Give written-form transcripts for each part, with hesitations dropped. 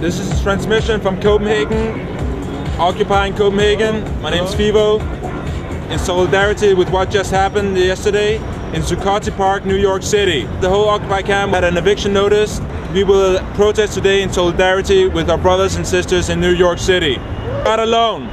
This is a transmission from Copenhagen, occupying Copenhagen. My name is Fivo. In solidarity with what just happened yesterday in Zuccotti Park, New York City. The whole Occupy camp had an eviction notice. We will protest today in solidarity with our brothers and sisters in New York City. Not alone.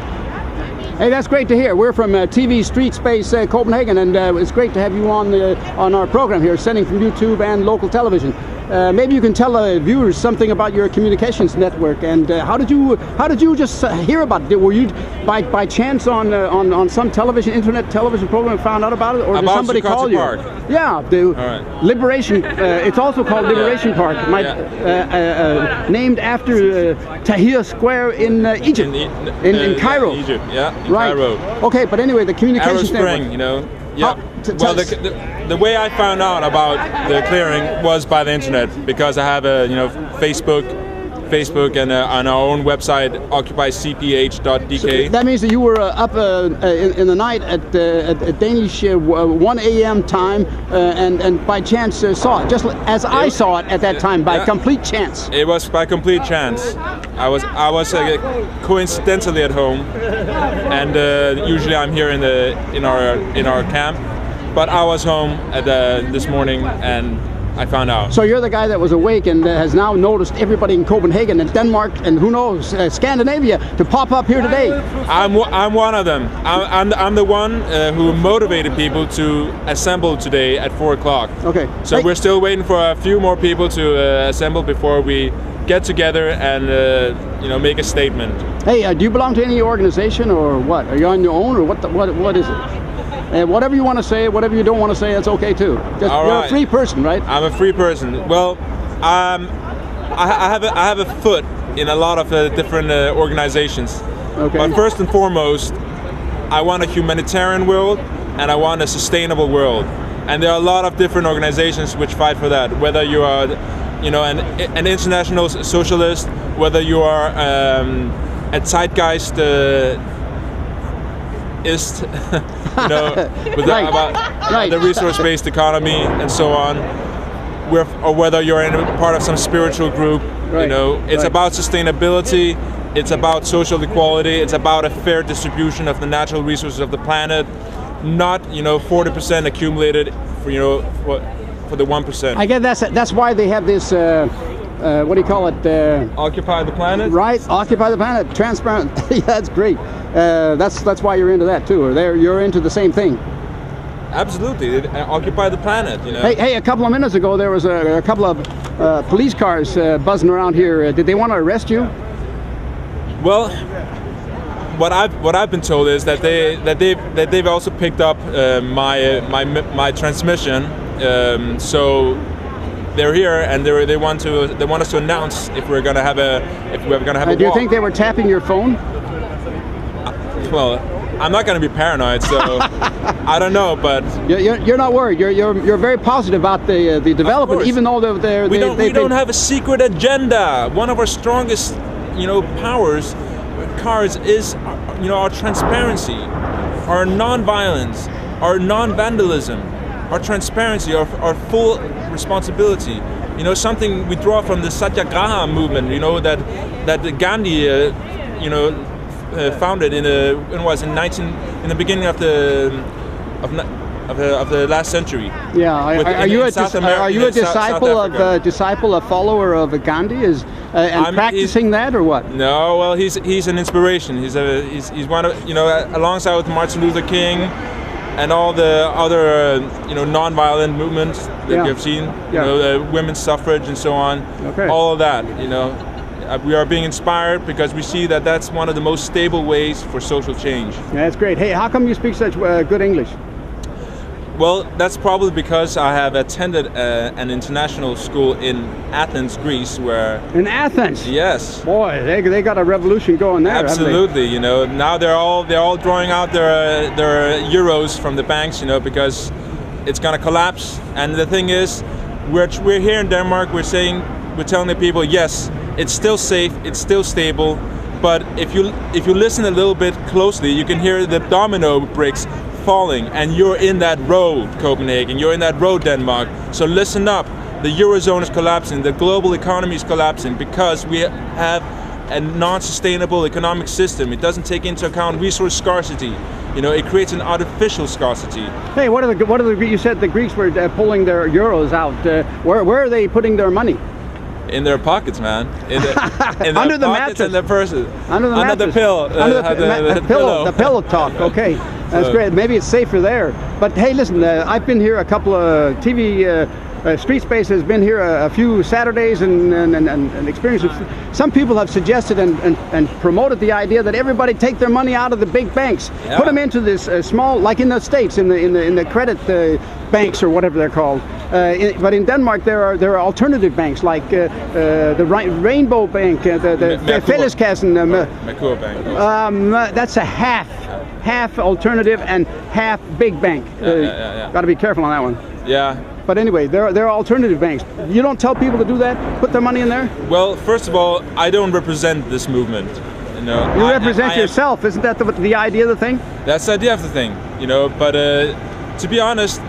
Hey, that's great to hear. We're from TV Street Space Copenhagen, and it's great to have you on our program here, sending from YouTube and local television. Maybe you can tell viewers something about your communications network, and how did you just hear about it? Were you by chance on some internet television program found out about it, or did somebody call you? Park. Yeah, the Liberation. It's also called Liberation Park, named after Tahrir Square in Egypt, in Cairo. Egypt, yeah, in right. Cairo. Okay, but anyway, the communications Arab Spring, network. you know. Yeah. Well, the way I found out about the clearing was by the internet, because I have a Facebook and on our own website, occupycph.dk. So that means that you were up in the night at Danish 1 a.m. time, and by chance saw it, just as I saw it at that time, by complete chance. It was by complete chance. I was coincidentally at home, and usually I'm here in our camp, but I was home this morning and I found out. So you're the guy that was awake and has now noticed everybody in Copenhagen and Denmark and who knows, Scandinavia, to pop up here today. I'm one of them. I'm the one who motivated people to assemble today at 4 o'clock. Okay. So we're still waiting for a few more people to assemble before we get together and make a statement. Hey, do you belong to any organization or what? Are you on your own or what is it? Whatever you want to say, whatever you don't want to say, that's okay too. You're a free person, right? I'm a free person. Well, I have a foot in a lot of different organizations. Okay. But first and foremost, I want a humanitarian world and I want a sustainable world. And there are a lot of different organizations which fight for that. Whether you are, an international socialist, whether you are a zeitgeist. About the resource-based economy and so on, or whether you're in part of some spiritual group, it's about sustainability, it's about social equality, it's about a fair distribution of the natural resources of the planet, not 40% accumulated for the 1%. I guess that's why they have this. What do you call it? Occupy the planet. Right, occupy the planet. Transparent. Yeah, that's great. That's why you're into that too, or you're into the same thing. Absolutely, occupy the planet. Hey, a couple of minutes ago there was a couple of police cars buzzing around here. Did they want to arrest you? Well, what I've been told is that they've also picked up my transmission. So they're here and they want us to announce if we're gonna have a walk. Do you think they were tapping your phone? Well, I'm not going to be paranoid, so I don't know, but you're not worried. You're very positive about the development, even though we don't have a secret agenda. One of our strongest, powers, cards is, our transparency, our non-violence, our non-vandalism, our transparency, our full responsibility. Something we draw from the Satyagraha movement. That Gandhi, founded in the beginning of the last century. Yeah, are you a disciple, a follower of Gandhi, and practicing that, or what? No, well, he's an inspiration. He's one of alongside with Martin Luther King and all the other non-violent movements that you've seen, women's suffrage and so on. Okay. All of that, we are being inspired because we see that that's one of the most stable ways for social change. Yeah, that's great. Hey, how come you speak such good English? Well, that's probably because I have attended an international school in Athens, Greece, where... In Athens? Yes. Boy, they got a revolution going there. Absolutely. Now they're all drawing out their euros from the banks, because it's going to collapse. And the thing is, we're here in Denmark. We're telling the people, yes, it's still safe, it's still stable, but if you listen a little bit closely, you can hear the domino bricks falling, and you're in that road, Copenhagen, you're in that road, Denmark. So listen up, the Eurozone is collapsing, the global economy is collapsing because we have a non-sustainable economic system. It doesn't take into account resource scarcity. You know, it creates an artificial scarcity. Hey, what are the? You said the Greeks were pulling their euros out. Where are they putting their money? In their pockets, man. In their under the pockets mattress. And their purses. Under the pillow. The pillow talk. Okay, that's great. Maybe it's safer there. But hey, listen, I've been here a couple of TV. Street Space has been here a few Saturdays and experienced. Some people have suggested and promoted the idea that everybody take their money out of the big banks, put them into this small, like in the States, in the credit banks or whatever they're called. But in Denmark there are alternative banks like the Rainbow Bank, the Fælleskassen. Merkur Bank. That's a half alternative and half big bank. Got to be careful on that one. Yeah. But anyway, there are alternative banks. You don't tell people to do that? Put their money in there? Well, first of all, I don't represent this movement. You know, you represent yourself. Isn't that the idea of the thing? That's the idea of the thing, you know. But to be honest,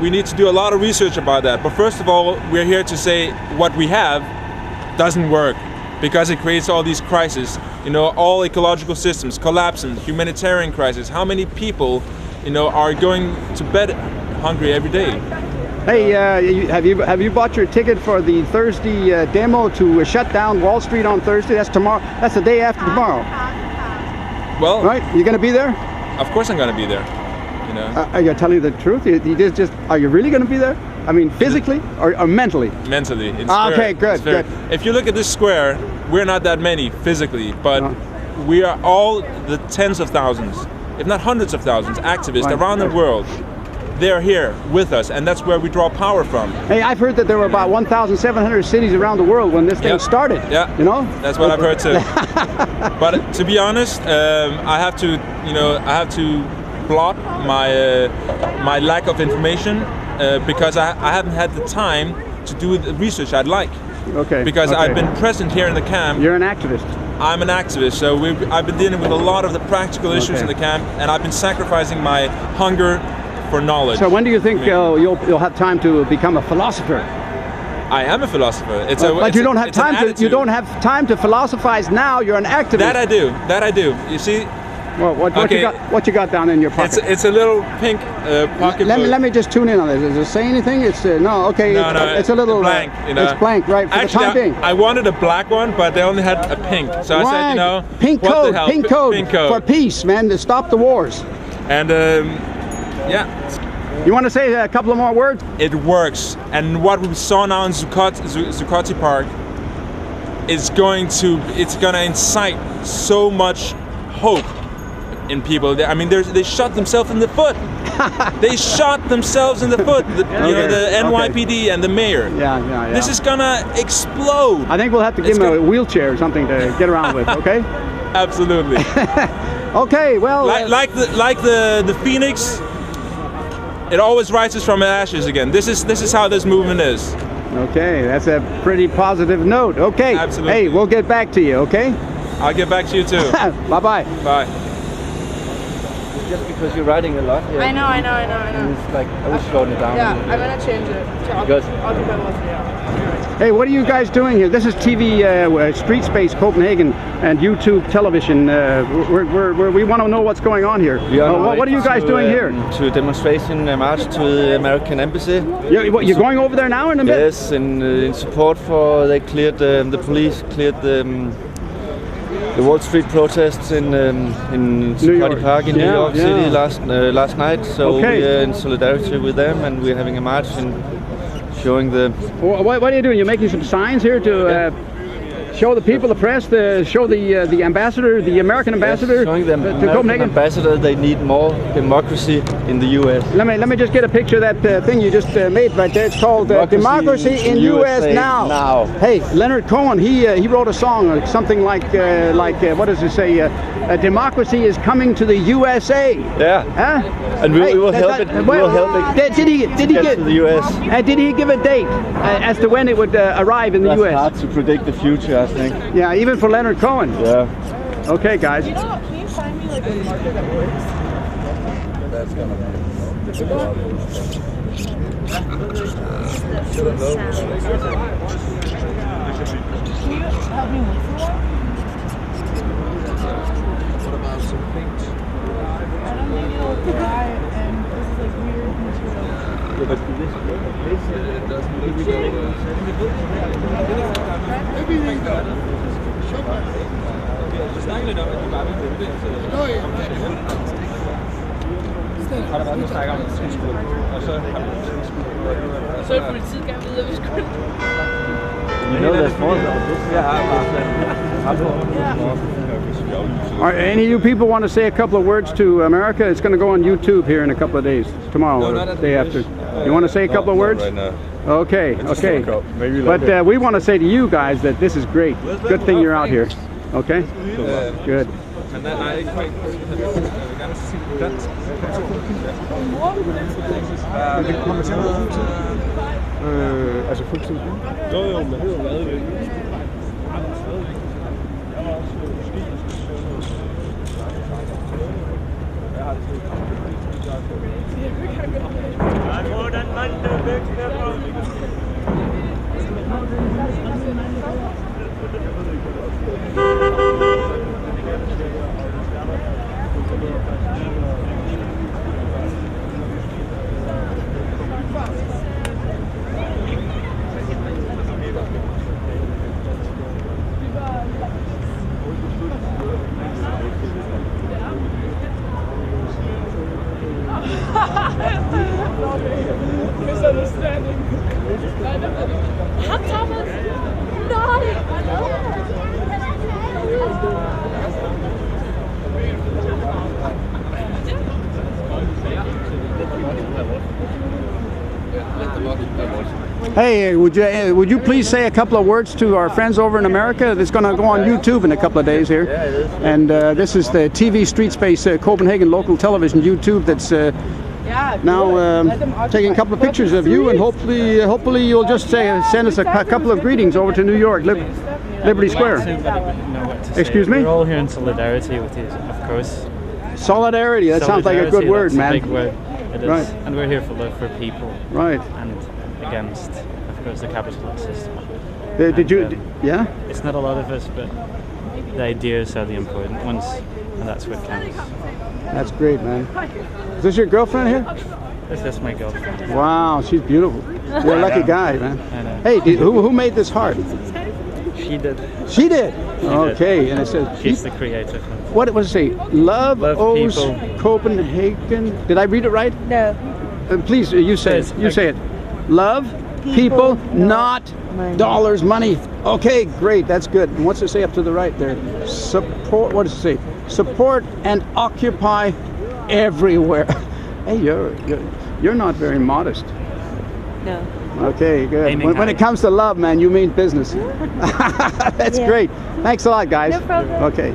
we need to do a lot of research about that. But first of all, we're here to say what we have doesn't work because it creates all these crises. You know, all ecological systems collapsing, humanitarian crisis. How many people, you know, are going to bed hungry every day? Hey, have you bought your ticket for the Thursday demo to shut down Wall Street on Thursday? That's tomorrow. That's the day after tomorrow. Well, right? You gonna be there? Of course, I'm gonna be there. You know. Are you telling the truth? Are you really gonna be there? I mean, physically or mentally? Mentally. Okay, good. If you look at this square, we're not that many physically, but we are all the tens of thousands, if not hundreds of thousands, activists around the world. They're here with us, and that's where we draw power from. Hey, I've heard that there were about 1,700 cities around the world when this thing started. Yeah, you know, that's what I've heard too. But to be honest, I have to blot my lack of information because I haven't had the time to do the research I'd like. Okay. Because I've been present here in the camp. You're an activist. I'm an activist, so I've been dealing with a lot of the practical issues in the camp, and I've been sacrificing my hunger for knowledge. So when do you think you'll have time to become a philosopher? I am a philosopher. But you don't have time to. You don't have time to philosophize now. You're an activist. That I do. You see. Well, what you got down in your pocket? It's a little pink pocket. Let me just tune in on this. Does it say anything? It's no. Okay. No, it's a little blank. You know? It's blank, right? For actually, the time being. I wanted a black one, but they only had a pink. So I said, you know, pink what code, pink code for peace, man, to stop the wars. And yeah. You want to say a couple of more words? It works, and what we saw now in Zuccotti Park is it's gonna incite so much hope in people. I mean, they shot themselves in the foot. They shot themselves in the foot. You know, the NYPD and the mayor. Yeah. This is gonna explode. I think we'll have to give him a wheelchair or something to get around with. Okay. Absolutely. Okay. Well, like the phoenix. It always rises from ashes again. This is how this movement is. Okay, that's a pretty positive note. Okay. Absolutely. Hey, we'll get back to you, okay? I'll get back to you too. Bye-bye. Bye. Just because you're writing a lot here. I know. It's like, I was slowing it down. Yeah, I'm gonna change it to Antipædagog. Hey, what are you guys doing here? This is TV Street Space Copenhagen and YouTube television. We want to know what's going on here. What are you guys doing here? To a demonstration march to the American embassy. You're going over there now in a bit? Yes, in support for the police cleared the Wall Street protests in Zuccotti Park in New York City last night. So we're in solidarity with them, and we're having a march and showing the. What are you doing? You're making some signs here to show the people, the press, show the ambassador, the American ambassador, showing them to American Copenhagen. Ambassador, they need more democracy in the U.S. Let me just get a picture of that thing you just made right there. It's called Democracy in U.S. Now. Hey, Leonard Cohen, he wrote a song, something like what does it say? Democracy is coming to the USA. Yeah. Huh? And we will help it. We'll help it. Did he get to the US? Did he give a date as to when it would arrive in the US? That's hard to predict the future, I think. Yeah, even for Leonard Cohen. Yeah. Okay, guys. Can you find me like a marker that works? That's gonna be help me look for one? What about some things? I don't think it'll dry and this is like weird material. Yeah, but this doesn't look so... Vi snakker lidt om, at de bare vil vente. Har der været noget snak om, at vi skulle og så har vi Så er politiet gerne vide, at vi skulle. You know there's more than this. All right, any of you people want to say a couple of words to America? It's going to go on YouTube here in a couple of days, tomorrow or the day after. You want to say a couple of words? Right now. Okay, okay. But we want to say to you guys that this is great. Good thing you're out here. Okay? Good. Men der er ikke helt. Jeg vil gerne sige dansk. Det kommer til at være fuldtid. Altså fuldtid. Jo, men det er jo været det. Misunderstanding. Hot Thomas! No! Hey, would you please say a couple of words to our friends over in America? It's going to go on YouTube in a couple of days here. And this is the TV Street Space Copenhagen local television YouTube that's now taking a couple of pictures of you, and hopefully you'll just send us a couple of greetings over to New York, Liberty Square. Excuse me? We're all here in solidarity with you, of course. Solidarity, that sounds like a good word, man. Big word. It is. Right. And we're here for love for people. Right. And against, of course, the capitalist system. Did you? Yeah. It's not a lot of us, but the ideas are the important ones, and that's what counts. That's great, man. Is this your girlfriend here? This is my girlfriend. Wow, she's beautiful. You're a lucky guy, man. I know. Hey, who made this heart? She did. She did. She Okay, did. and it says She's the creator. What was it say? Love owes people. Copenhagen. Did I read it right? No. Please, you say it. You say it. Love people, not dollars, money. Okay, great. That's good. And what's it say up to the right there? Support. What does it say? Support and occupy everywhere. Hey, you're not very modest. No. Okay, good. When it comes to love, man, you mean business. That's great. Thanks a lot, guys. No problem. Okay.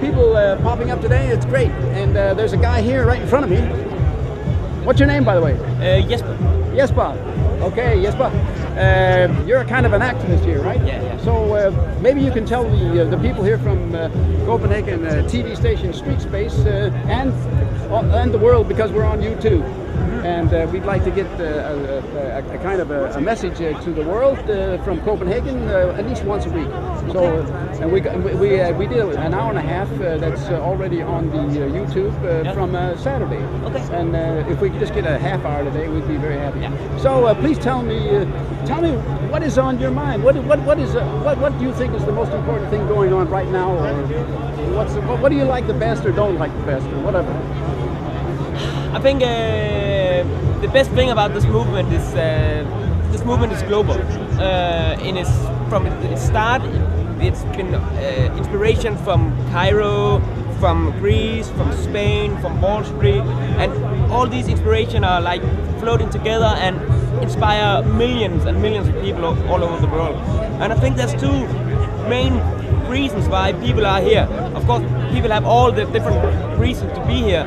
People popping up today. It's great. And there's a guy here right in front of me. What's your name, by the way? Jesper. Jesper. Okay, Jesper. You're kind of an activist here, right? Yeah. So maybe you can tell the people here from Copenhagen TV station Street Space and the world, because we're on YouTube. And we'd like to get a kind of a message to the world from Copenhagen at least once a week. So, and we did an hour and a half that's already on the YouTube from Saturday. Okay. And if we could just get a half hour today, we'd be very happy. Yeah. So please tell me what is on your mind. What do you think is the most important thing going on right now, or what do you like the best or don't like the best, or whatever? I think the best thing about this movement is global. From its start, it's been inspiration from Cairo, from Greece, from Spain, from Wall Street, and all these inspirations are like floating together and inspire millions and millions of people all over the world. And I think there's two main reasons why people are here. Of course, people have all the different reasons to be here,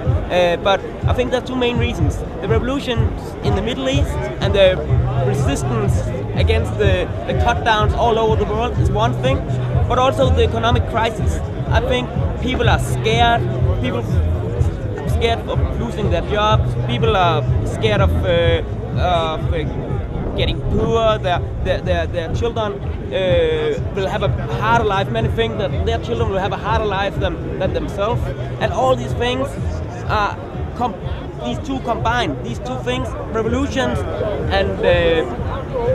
but I think there are two main reasons. The revolutions in the Middle East and the resistance against the cut-downs all over the world is one thing, but also the economic crisis. I think people are scared. People are scared of losing their jobs. People are scared of getting poor. Their children will have a harder life. Many think that their children will have a harder life than themselves. And all these things are these two combined. These two things, revolutions and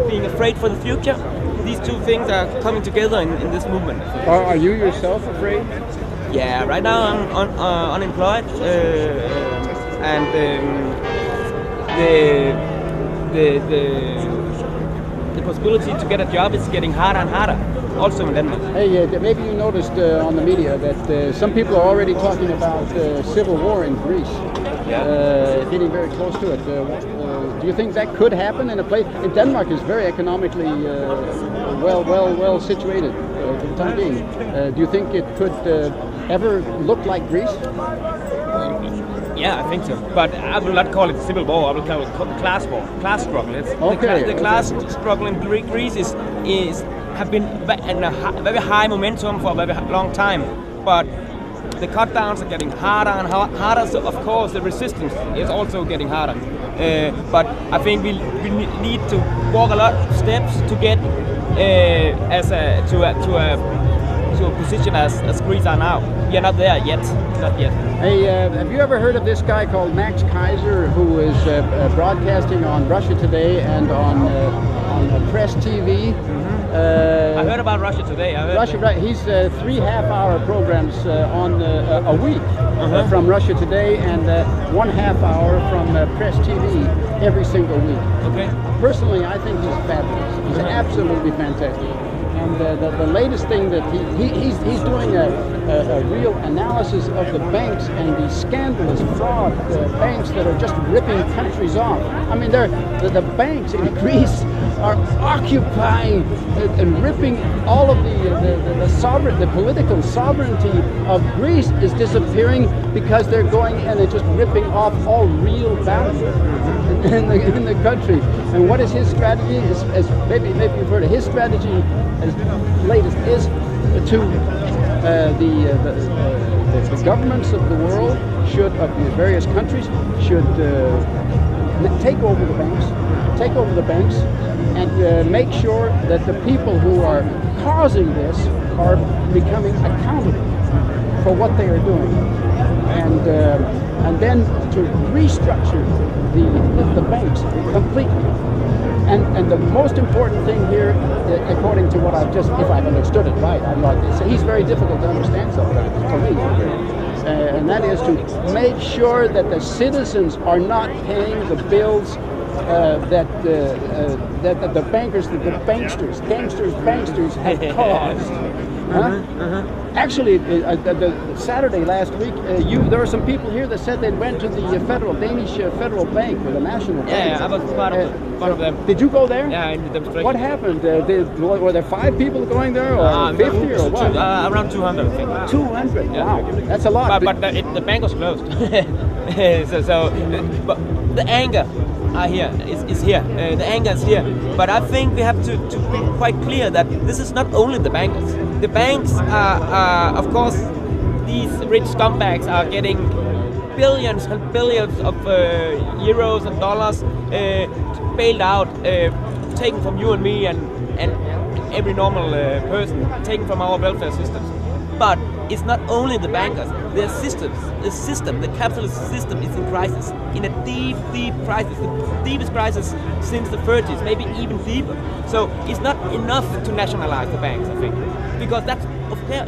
being afraid for the future. These two things are coming together in this movement. Are you yourself afraid? Yeah, right now I'm unemployed, and the possibility to get a job is getting harder and harder, also in Denmark. Hey, maybe you noticed on the media that some people are already talking about civil war in Greece, getting very close to it. Do you think that could happen in a place? Denmark is very economically well situated for the time being. Do you think it could ever look like Greece? Yeah, I think so. But I will not call it civil war. I will call it class war, class struggle. The class struggle in Greece have been in a very high momentum for a very long time. But the cut downs are getting harder and harder. So of course the resistance is also getting harder. But I think we need to walk a lot of steps to get to a position as Greece are now. We are not there yet, not yet. Hey, have you ever heard of this guy called Max Keiser, who is broadcasting on Russia Today and on Press TV? I heard about Russia Today. Right. He's 3 half-hour programs on a week from Russia Today, and 1 half-hour from Press TV every single week. Okay. Personally, I think he's fabulous. He's absolutely fantastic. And the latest thing that he's doing a real analysis of the banks and the scandalous fraud banks that are just ripping countries off. I mean, the banks in Greece are occupying and ripping all of the political sovereignty of Greece is disappearing because they're going in and just ripping off all real value in the country. And what is his strategy? As maybe you've heard of his strategy. As latest is to the governments of the world of the various countries should take over the banks, and make sure that the people who are causing this are becoming accountable for what they are doing, and then to restructure the banks completely. And the most important thing here, according to what if I've understood it right, he's very difficult to understand sometimes for me, and that is to make sure that the citizens are not paying the bills that the banksters have caused. Actually, the Saturday last week, there were some people here that said they went to the Danish Federal Bank, or the National Bank. Yeah, I was part of them. Did you go there? Yeah, in the demonstration. What happened? Were there 5 people going there, or 50, or what? Around 200, I think. 200? Yeah. Wow, that's a lot. But the bank was closed. But the anger are here. Is here. The anger is here. But I think we have to be quite clear that this is not only the bankers. The banks are of course, these rich scumbags are getting billions and billions of euros and dollars bailed out, taken from you and me and every normal person, taken from our welfare systems. But it's not only the bankers. The system, the capitalist system is in crisis, in a deep crisis, the deepest crisis since the 30s, maybe even deeper. So it's not enough to nationalize the banks, I think, because that's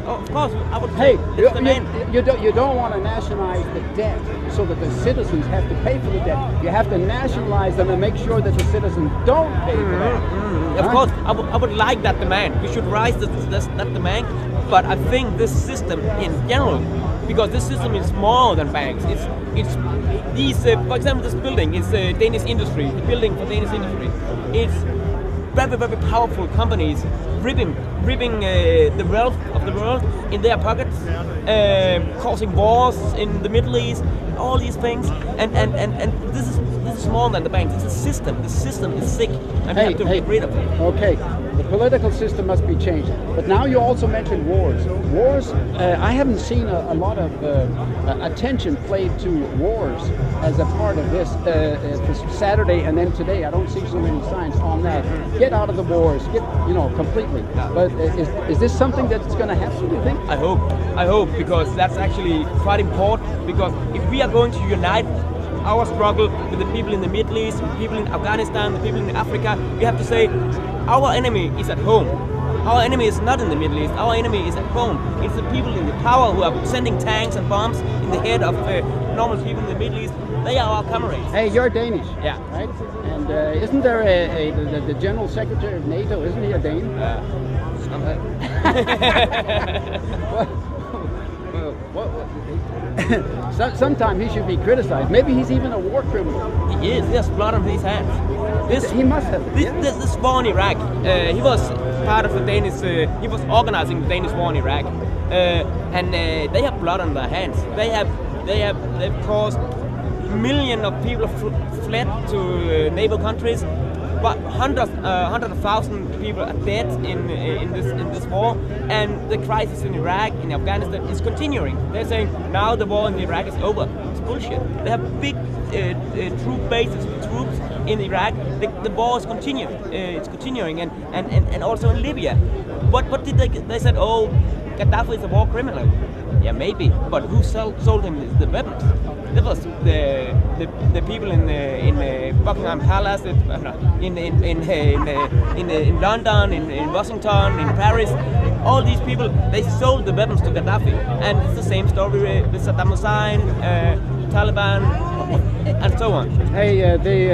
of course I would say it's the main. You don't want to nationalize the debt so that the citizens have to pay for the debt. You have to nationalize them and make sure that the citizens don't pay for that. Of course, I would like that demand. We should rise that demand. But I think this system in general, because this system is more than banks. It's these. For example, this building is Danish industry. The building for Danish industry. It's very powerful companies ripping the wealth of the world in their pockets, causing wars in the Middle East, all these things, and this is more than the banks. It's a system. The system is sick, and we have to get rid of it. Okay, the political system must be changed. But now you also mentioned wars. Wars. I haven't seen a lot of attention played to wars as a part of this Saturday and then today. I don't see so many signs on that. Get out of the wars. Get completely. But is this something that's going to happen? Do you think? I hope, because that's actually quite important. Because if we are going to unite our struggle with the people in the Middle East, the people in Afghanistan, the people in Africa, we have to say our enemy is at home. Our enemy is not in the Middle East. Our enemy is at home. It's the people in the power who are sending tanks and bombs in the head of normal people in the Middle East. They are our comrades. Hey, you're Danish. Yeah. Right? And isn't there the General Secretary of NATO? Isn't he a Dane? Sometimes he should be criticized. Maybe he's even a war criminal. He is. He has blood on his hands. He must have. This war in Iraq. He was part of the Danish. He was organizing the Danish war in Iraq, and they have blood on their hands. They've caused millions of people fled to neighbor countries. But hundreds of thousands of people are dead in this war, and the crisis in Iraq, in Afghanistan, is continuing. They're saying now the war in Iraq is over. It's bullshit. They have big troop bases with troops in Iraq. The war is continuing. It's continuing, and also in Libya. What did they said? Oh, Gaddafi is a war criminal. Yeah, maybe. But who sold him the weapons? That was the people in Buckingham Palace, in London, in Washington, in Paris. All these people, they sold the weapons to Gaddafi, and it's the same story with Saddam Hussein, Taliban, and so on. Hey, the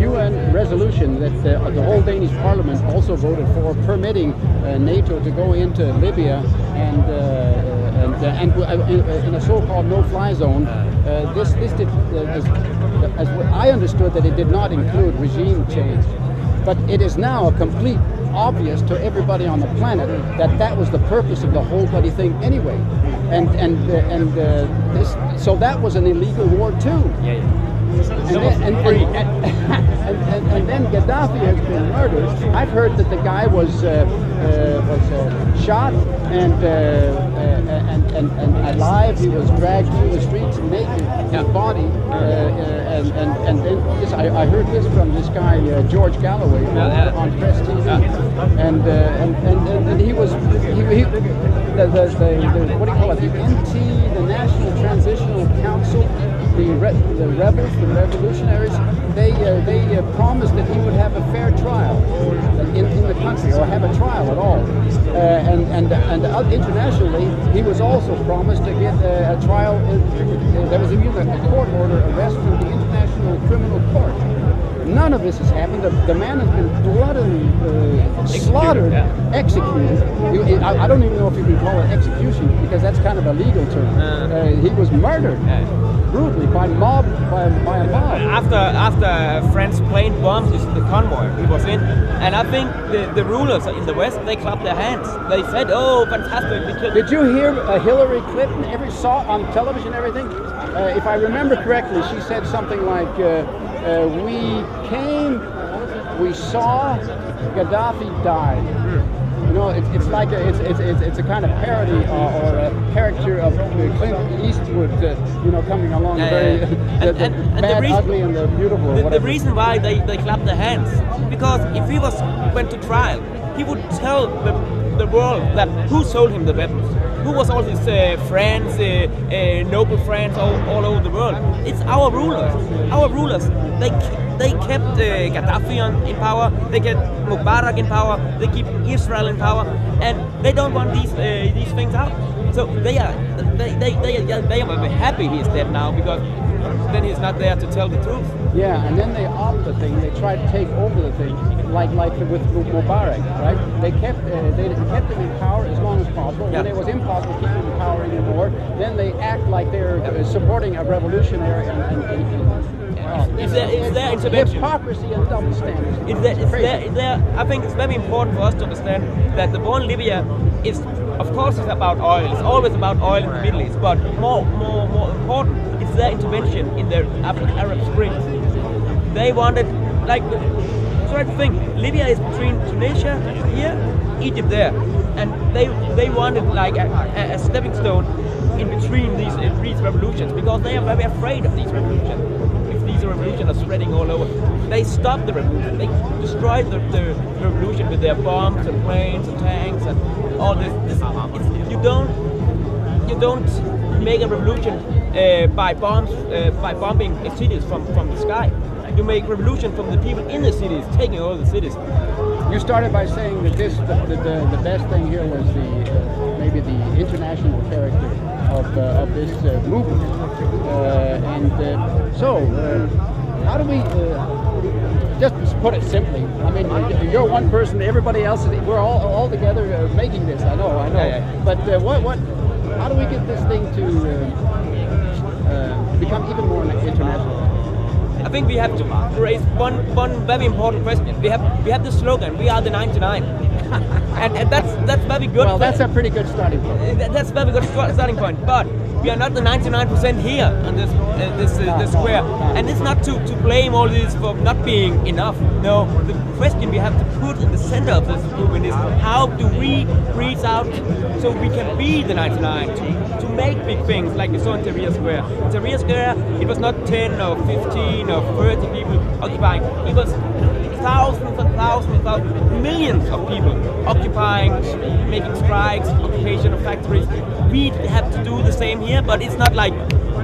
UN resolution that the whole Danish Parliament also voted for, permitting NATO to go into Libya and in a so-called no-fly zone. This did, as I understood, that it did not include regime change, but it is now a complete obvious to everybody on the planet that was the purpose of the whole bloody thing anyway, and this, so that was an illegal war too. Yeah. And then Gaddafi has been murdered. I've heard that the guy was shot and alive. He was dragged through the streets naked, his body, and then this, I heard this from this guy George Galloway on Press TV, and he was the what do you call it? The NT, the National Transitional Council. The rebels, the revolutionaries, they promised that he would have a fair trial in the country, or have a trial at all. And internationally, he was also promised to get a trial. There was even a court order arrest from the International Criminal Court. None of this has happened. The man has been bloodily slaughtered, executed. I don't even know if you can call it execution because that's kind of a legal term. He was murdered brutally by a mob. After France plane bombed the convoy he was in, and I think the rulers in the West, they clapped their hands. They said, "Oh, fantastic!" We killed. Did you hear a Hillary clip? Saw on television, everything. If I remember correctly, she said something like, "We came, we saw, Gaddafi died." You know, it's like it's a kind of parody or a character of Clint Eastwood, coming along the bad, ugly, and the beautiful. The reason why they clapped their hands, because if he went to trial, he would tell the world that who sold him the weapons, who was all his friends, noble friends all over the world. It's our rulers. Our rulers. They kept Gaddafi in power. They kept Mubarak in power. They keep Israel in power, and they don't want these things out. So they are very happy he's dead now, because then he's not there to tell the truth. Yeah, and then they opt the thing. They try to take over the thing, like with Mubarak, right? They kept him in power as long as possible. Yeah. When it was impossible to keep him in power anymore, then they act like they're supporting a revolutionary Is there intervention? Hypocrisy and double standards. I think it's very important for us to understand that the war in Libya is, of course, it's about oil. It's always about oil in the Middle East, but more important is their intervention in the Arab Spring. They wanted, try to think, Libya is between Tunisia here, Egypt there, and they wanted like a stepping stone in between these revolutions, because they are very afraid of these revolutions. These revolutions are spreading all over. They stopped the revolution. They destroyed the revolution with their bombs and planes and tanks and all this. You don't make a revolution by bombing cities from the sky. You make revolution from the people in the cities, taking over the cities. You started by saying that the best thing here was maybe the international character of this movement, how do we just put it simply? I mean, you're one person, everybody else, we're all together making this. I know. Yeah. But how do we get this thing to become even more international? I think we have to raise one very important question. We have the slogan, "We are the 99," and that's very good. Well, that's a pretty good starting point. That's a very good starting point. But we are not the 99% here on this square, and it's not to blame all this for not being enough. No, the question we have to put in the center of this movement is, how do we reach out so we can be the 99 to make big things like we saw in Tahrir Square. In Tahrir Square, it was not 10 or 15 or 30 people occupying. It was thousands and thousands, millions of people occupying, making strikes, occupation of factories. We have to do the same here, but it's not like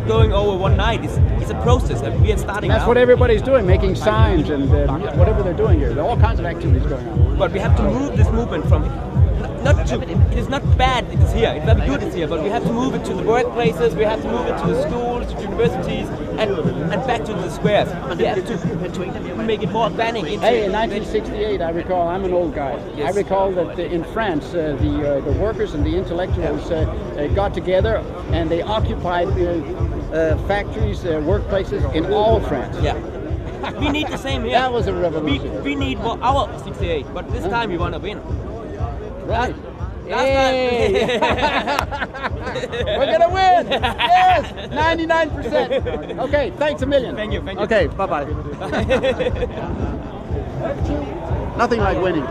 going over one night. It's a process that we are starting. That's what everybody's doing, making signs and whatever they're doing here. There are all kinds of activities going on. But we have to move this movement from it is not bad it is here, it's very good it's here, but we have to move it to the workplaces, we have to move it to the schools, to universities, and back to the squares. We have to make it more banning. Hey, in 1968, I recall, I'm an old guy, yes. I recall that in France, the workers and the intellectuals got together and they occupied factories, workplaces in all France. Yeah. We need the same here. That was a revolution. We need our 68, but this time we want to win. Right. Last time. We're gonna win. Yes, 99%. Okay, thanks a million. Thank you. Okay, bye-bye. Nothing like winning.